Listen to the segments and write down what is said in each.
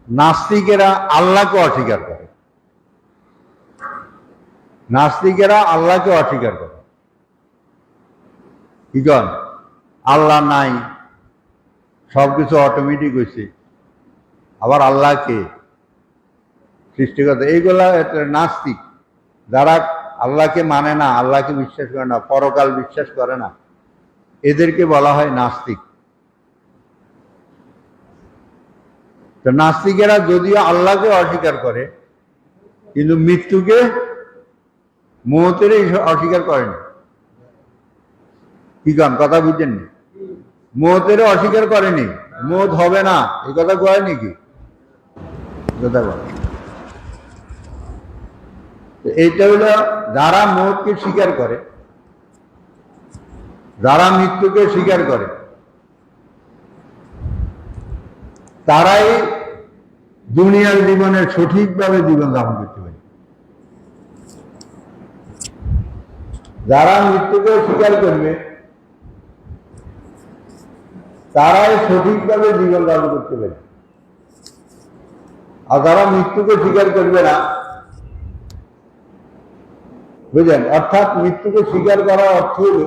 নাস্তিকেরা আল্লাহকে অস্বীকার করে। নাস্তিকেরা আল্লাহকে অস্বীকার করে। কি কন? আল্লাহ নাই, সবকিছু অটোমেটিক হয়েছে, আবার আল্লাহকে সৃষ্টিকর্তা, এইগুলা নাস্তিক। যারা আল্লাহকে মানে না, আল্লাহকে বিশ্বাস করে না, পরকাল বিশ্বাস করে না, এদেরকে বলা হয় নাস্তিক। তো নাস্তিকেরা যদিও আল্লাহকে অস্বীকার করে, কিন্তু মৃত্যুকে, মৌতের অস্বীকার করেনি। কি কারণ? কথা বুঝছেননি? মৌতের অস্বীকার করেনি, মৌত হবে না এই কথা কয় নাকি? কথা বলে। এইটা হলো যারা মৌতকে স্বীকার করে, যারা মৃত্যুকে স্বীকার করে, তারাই দুনিয়ার জীবনে সঠিকভাবে জীবন যাপন করতে পারে। যারা মৃত্যুকে স্বীকার করবে, তারাই সঠিকভাবে জীবন যাপন করতে পারে। আর যারা মৃত্যুকে স্বীকার করবে না, বুঝলেন? অর্থাৎ মৃত্যুকে স্বীকার করার অর্থ হল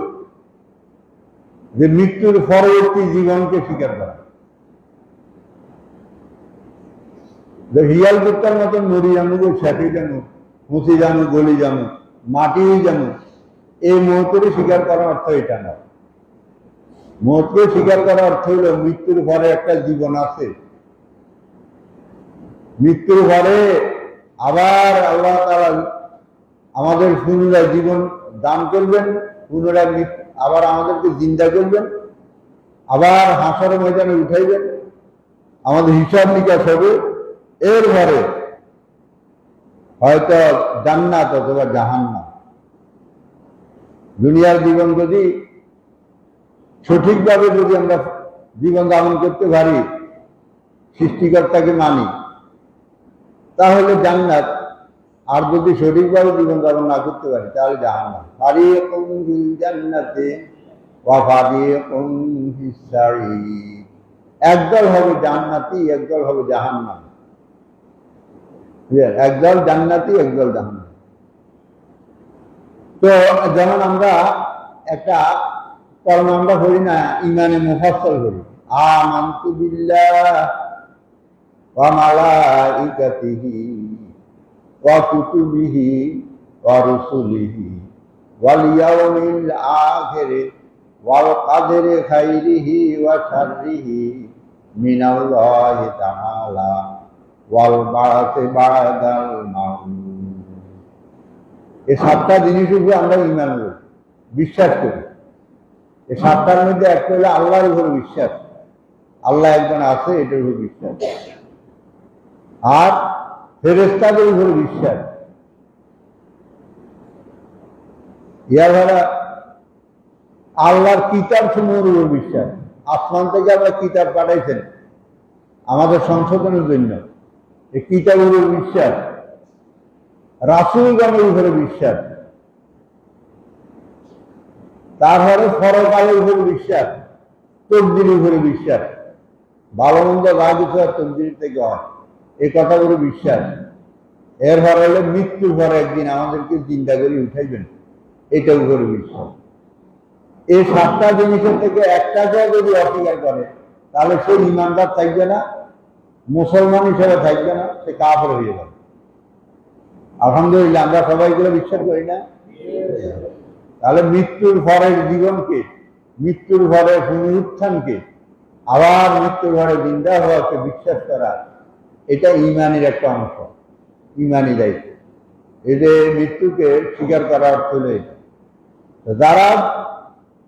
যে মৃত্যুর পরবর্তী জীবনকে স্বীকার করা। যে হিয়াল কুত্তার মতন মরি জানো, সাথে জানো, মুচি জানো, গলি জানো, মাটি জানো, এই মৌতকে স্বীকার করার অর্থ এটা না। মৌতকে স্বীকার করার অর্থ হইল মৃত্যুর পরে একটা জীবন আছে, মৃত্যুর পরে আবার আল্লাহ তাআলা আমাদের পুনরায় জীবন দান করবেন, পুনরায় আবার আমাদেরকে জিন্দা করবেন, আবার হাসরের ময়দানে উঠাইবেন, আমাদের হিসাব নিকাশ হবে। এরপরে হয়তো জান্নাত অথবা জাহান্নাম। দুনিয়ার জীবন যদি সঠিকভাবে যদি আমরা জীবন যাপন করতে পারি, সৃষ্টিকর্তাকে মানি, তাহলে জান্নাত। আর যদি সঠিকভাবে জীবন যাপন না করতে পারি, তাহলে জাহান্নাম। ফারিকুম ফিল জান্নাতি ওয়া ফারিকুম ফিস সাঈর। একদল হবে জান্নাতি, একদল হবে জাহান্নাম। একদল জান্নাতি, একদল জাহান্নাম। তো যেমন আমরা একটা কলমা আমরা পড়ি না, ইমানে মুফাসসাল করি, আমানতু বিল্লাহ ওয়া মালাইকাতিহি ওয়া কুতুবিহি ওয়া রুসুলিহি ওয়াল ইয়াউমিল আখির ওয়াল কদরি খাইরিহি ওয়া শাররিহি মিনাল্লাহি তাআলা ওয়াল বা'সি বা'দাল মাউত। এই সাতটা জিনিস উপরে আমরা ঈমান করি, বিশ্বাস করি। এই সাতটার মধ্যে একটা হলো আল্লাহর উপর বিশ্বাস, আল্লাহ একজন আছে, এটার উপর বিশ্বাস। আর ফেরেশতাদের উপর বিশ্বাস। ইয়ারা আল্লাহর কিতাব সমূহের উপর বিশ্বাস। আসমান থেকে আল্লাহ কিতাব পাঠাইছেন আমাদের সংশোধনের জন্য, এই কিতাবের উপর বিশ্বাস। রাসূলগণের উপরে বিশ্বাস। তারপরে পরকালের উপরে বিশ্বাস, তকদিরের উপরে বিশ্বাস। ভালো মন্দ যা কিছু হয় তকদির থেকে হয়, এই কথাগুলো বিশ্বাস। এরপর হলো মৃত্যুর পরে একদিন আমাদেরকে চিন্তা করে উঠাইবেন, এটার উপরে বিশ্বাস। এই সাতটা জিনিসের থেকে একটাকে যদি অস্বীকার করে, তাহলে সে ঈমানদার থাকবে না, মুসলমান হিসেবে থাকবে না, সে কাফের হয়ে যাবে। আলহামদুলিল্লাহ, আমরা সবাই গুলো বিশ্বাস করি না? তাহলে মৃত্যুর পরের জীবনকে, মৃত্যুর পরে পুনরুত্থানকে, আবার মৃত্যুর পরে জিন্দা হওয়াকে বিশ্বাস করা, এটা ঈমানের একটা অংশ, ঈমানি দায়িত্ব। এদের মৃত্যুকে স্বীকার করার অর্থ হলো এটা। যারা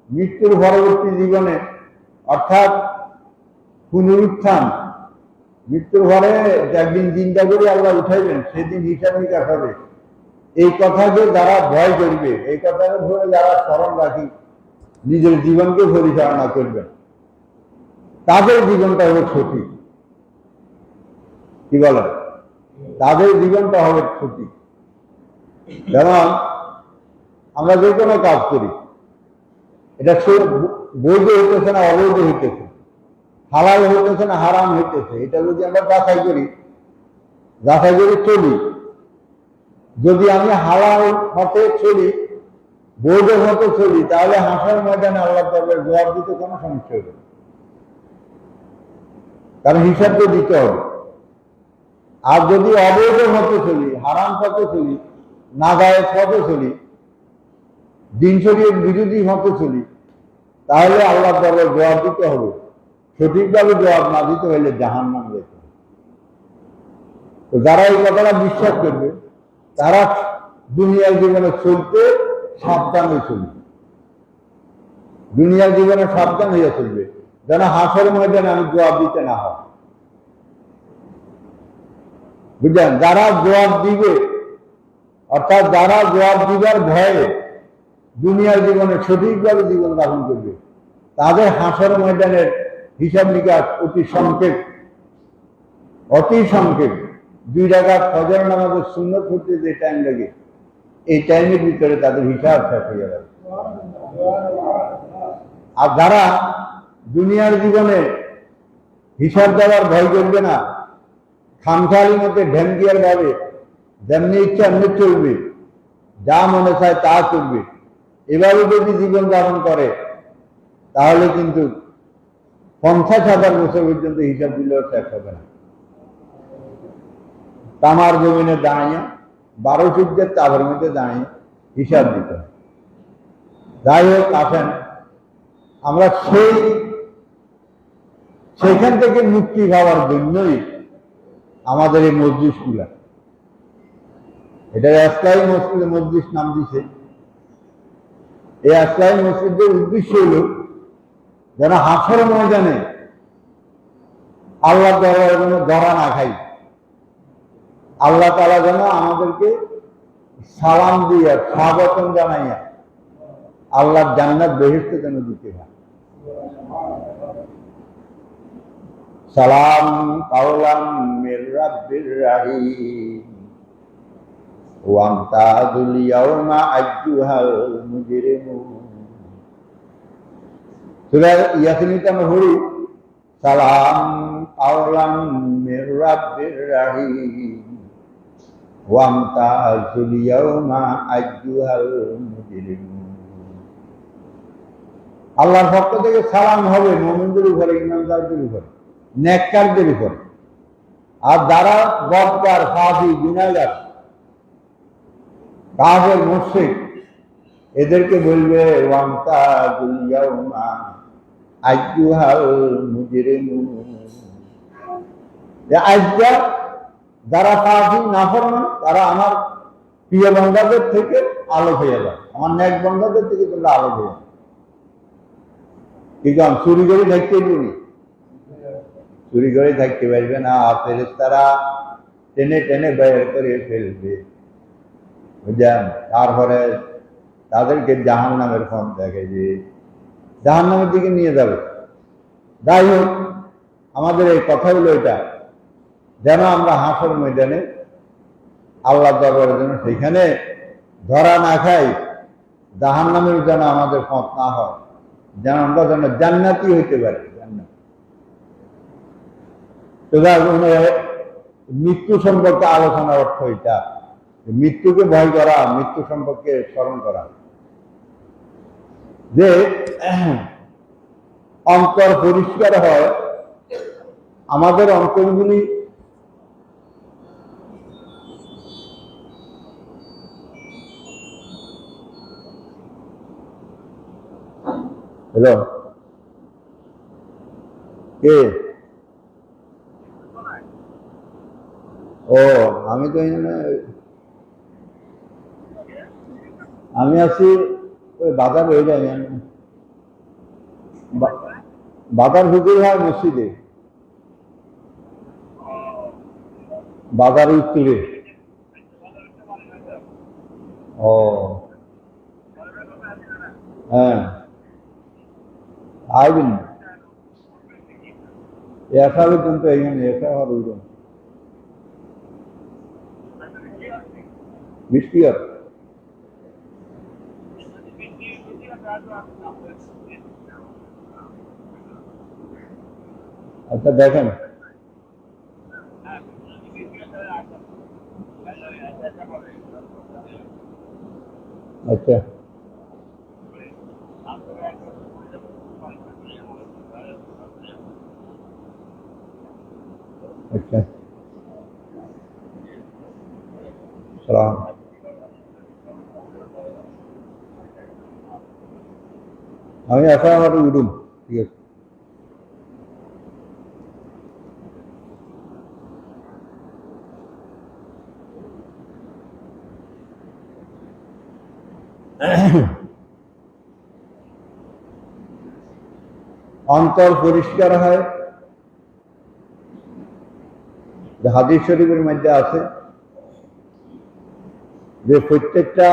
মৃত্যুর পরবর্তী জীবনে, অর্থাৎ পুনরুত্থান, মৃত্যুর পরে একদিন চিন্তা করে আল্লাহ উঠাইবেন, সেদিন হিসাব নিকাশ হবে, এই কথাকে যারা ভয় করবে, এই কথাকে ধরে যারা স্মরণ রাখি, নিজের জীবনকে পরিচালনা করবেন, তাদের জীবনটা হবে সঠিক। কি বলেন? তাদের জীবনটা হবে সঠিক। যেমন আমরা যে কোনো কাজ করি, এটা বৈধ হইতেছে না অবৈধ হইতেছে, হালাল হইতেছে না হারাম হইতেছে, এটা যদি আমরা যাচাই করে চলি, যদি আমি হালাল হতে চলি, বৈধ হতে চলি, তাহলে হাসার ময়দানে আল্লাহ তাআলার জবাব দিতে কোনো সমস্যা হবে না। কারণ হিসাব তো দিতে হবে। আর যদি অবৈধ হতে চলি, হারাম পথে চলি, নাজায়েজ পথে চলি, দিন শরীয়ত বিরোধী হতে চলি, তাহলে আল্লাহ তাআলার জবাব দিতে হবে। সঠিকভাবে জবাব না দিতে হলে জাহান্নামে যেতে হবে। তো যারা এই কথাটা বিশ্বাস করবে, তারা দুনিয়ার জীবনে চলতে সাবধানে চলবে, দুনিয়ার জীবনে সাবধান হইয়া চলবে, যেন হাসর ময়দানে আমি জবাব দিতে না হয়। বুঝলেন? যারা জবাব দিবে, অর্থাৎ যারা জবাব দিবার ভয়ে দুনিয়ার জীবনে সঠিকভাবে জীবন যাপন করবে, তাদের হাসর ময়দানের হিসাব নিকাশ অতি সংক্ষেপ। 2 রাকাত ফজর নামাজের সুন্নত করতে যে টাইম লাগে, এই টাইমের ভিতরে তাদের হিসাব শেষ হয়ে যাবে। আর যারা দুনিয়ার জীবনে হিসাব দেওয়ার ভয় করবে না, খামখেয়ালির মধ্যে ঢ্যাঙ্গিয়ার ভাবে যেমনি ইচ্ছা এমনি চলবে, যা মনে চায় তা করবে, এভাবে যদি জীবন যাপন করে, তাহলে কিন্তু 50,000 বছর পর্যন্ত হিসাব দিলেও শেষ হবে না। তামার জমিনে দাঁড়িয়ে 12 সূর্যের তাপের মধ্যে দাঁড়িয়ে হিসাব দিতে। যাই হোক, আসেন আমরা সেইখান থেকে মুক্তি পাওয়ার জন্যই আমাদের এই মজলিসগুলা, এটা আসলাই মজলিস নাম দিছে। এই আসলাই মসজিদের উদ্দেশ্য হল যেন হাসর ময়দানে আল্লাহ দরবারে যেন ধরা না খাই, আল্লাহ তাআলা যেন আমাদেরকে সালাম দিয়া স্বাগতম জানাইয়া আল্লাহর জান্নাত বেহেশত যেন দিতে হয়। সালাম কাওলাম মির রাব্বির রাহিম ওয়া আমতাযুল ইয়াওমা আইয়ুহাল মুজরিমুন। সূরা ইয়াসিনতে আমরা পড়ি সালাম কাওলাম মির রাব্বির রাহিম ওয়া আমতাযুল ইয়াওমা আইয়ুহাল মুজরিমুন। আল্লাহর পক্ষ থেকে সালাম হবে মুমিনদের উপরে, ইমানদারদের উপরে, নেককারদের উপরে। আর যারা বদকার, ফাসি, গুনাহগার, কাফের, মুশরিক, এদেরকে বলবে ওয়ামতাজুল ইয়াউমা আইয়ুহাল মুজরিমুন। আজকে যারা ফাসি, নাফরমান, তারা আমার প্রিয় বান্দাদের থেকে আলোক হয়ে যায়, আমার নেক বান্দাদের থেকে তোমরা আলোক হয়ে যায়। কি কারণ চুরি করে থাকতে পারবি, চুরি করে থাকতে পারবে না। ফেরেশতারা টেনে টেনে বের করে ফেলবে, বুঝলেন? তারপরে তাদেরকে জাহান্নামের পথ দেখে, যে জাহান্নামের দিকে নিয়ে যাবে। যাই হোক, আমাদের এই কথা হলো এটা, যেন আমরা হাসর ময়দানে আল্লাহ দরবারে যেন সেখানে ধরা না খাই, জাহান্নামের যেন আমাদের পথ না হয়, যেন আমরা যেন জান্নাতি হইতে পারি। মৃত্যু সম্পর্কে আলোচনার অর্থ এটা, মৃত্যুকে ভয় করা, মৃত্যু সম্পর্কে স্মরণ করা, যে অন্তর পরিষ্কার হয়। আমাদের অন্তরগুলি হ্যালো কে? ও, আমি তো আমি আছি ওই বাজার হয়ে যায়, বাজার হুজুর হয় মসজিদে, বাজার উত্তরে। ও হ্যাঁ, আইবেন একা কিন্তু এখানে একা হইল বৃষ্টি আর আচ্ছা দেখেন, আচ্ছা আচ্ছা সালাম। আমি আসা আমার উডুম, ঠিক আছে। অন্তর পরিষ্কার হয়, হাদিস শরীফের মধ্যে আছে যে প্রত্যেকটা